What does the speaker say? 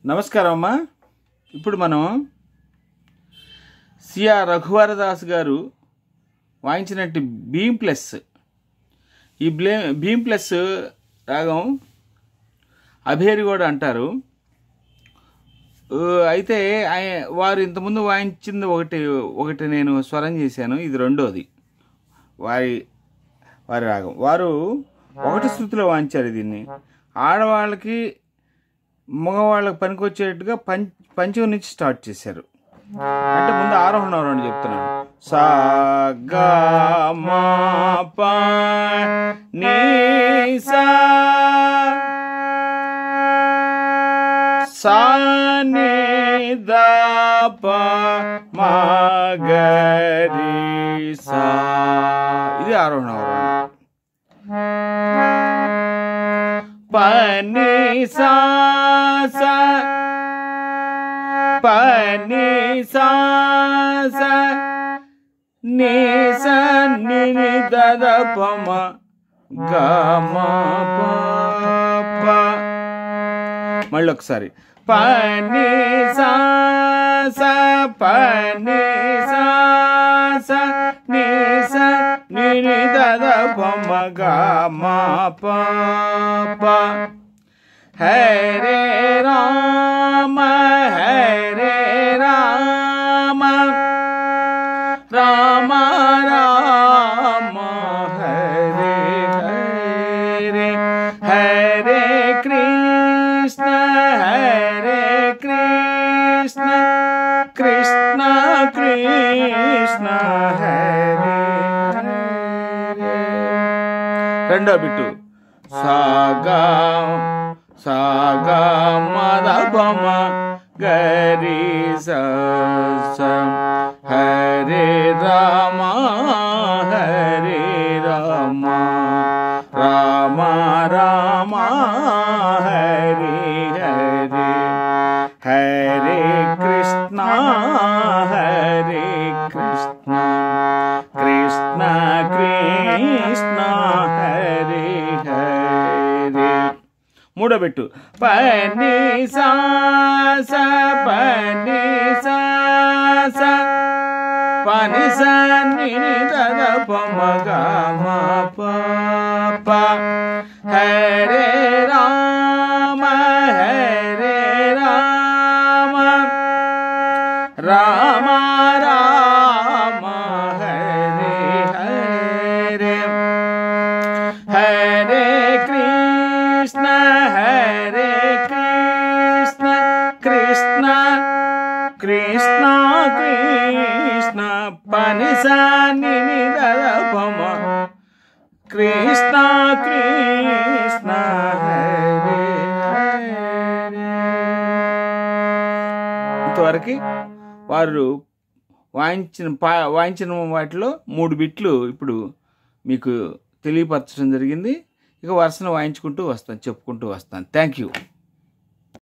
నమస్కారం అమ్మా. ఇప్పుడు మనం సిఆర్ రఘువరదాస్ గారు వాయించినట్టు భీమ్ ప్లస్, ఈ భీమ్ ప్లస్ రాగం అభేరి కూడా అంటారు. అయితే వారు ఇంతకుముందు వాయించింది ఒకటి నేను స్వరం చేశాను, ఇది రెండోది వారి రాగం. వారు ఒకటి శృతిలో వాయించారు దీన్ని. ఆడవాళ్ళకి మగవాళ్ళకి పనికొచ్చేట్టుగా పంచం నుంచి స్టార్ట్ చేశారు. అంటే ముందు ఆరోహణ రెండు చెప్తున్నాను. సా గా మా పా నీ సా సా నీ దా పా మా గ రి సా, ఇది ఆరోహణ. పని సా సా పని సా సా ని సా ని ని ద ద ప మ గ మ ప ప. మళ్ళీ ఒకసారి పని సా సా పని సా సా ని సా ని ని ద ద ప మ గ మ ప ప. హరే రామ హరే రామ రామ రామ హరే హరే హరే కృష్ణ హరే కృష్ణ కృష్ణ కృష్ణ హరే హరే. రెండో బిట్టు సాగా సాగా మద పమ గరి స హరే రామ హరే రామ రామ రామ హరే హరే హరే కృష్ణ హరే కృష్ణ కృష్ణ కృష్ణ హరే హరే. మూడో పెట్టు పని సా సా పని సా సా పని సా ని ద ద ప మ గ మ ప ప. హరే రామ హరే రామ రామ రామ హరే హరే హరే కృష్ణ హరే కృష్ణ కృష్ణ కృష్ణ కృష్ణ పని సా ని ని ద ద ప మ కృష్ణ కృష్ణ హరే హరే. ఇంతవరకు వారు వాయించిన వాటిలో 3 బిట్లు ఇప్పుడు మీకు తెలియపరచడం జరిగింది. ఇక వరుసను వాయించుకుంటూ వస్తాను, చెప్పుకుంటూ వస్తాను. Thank you.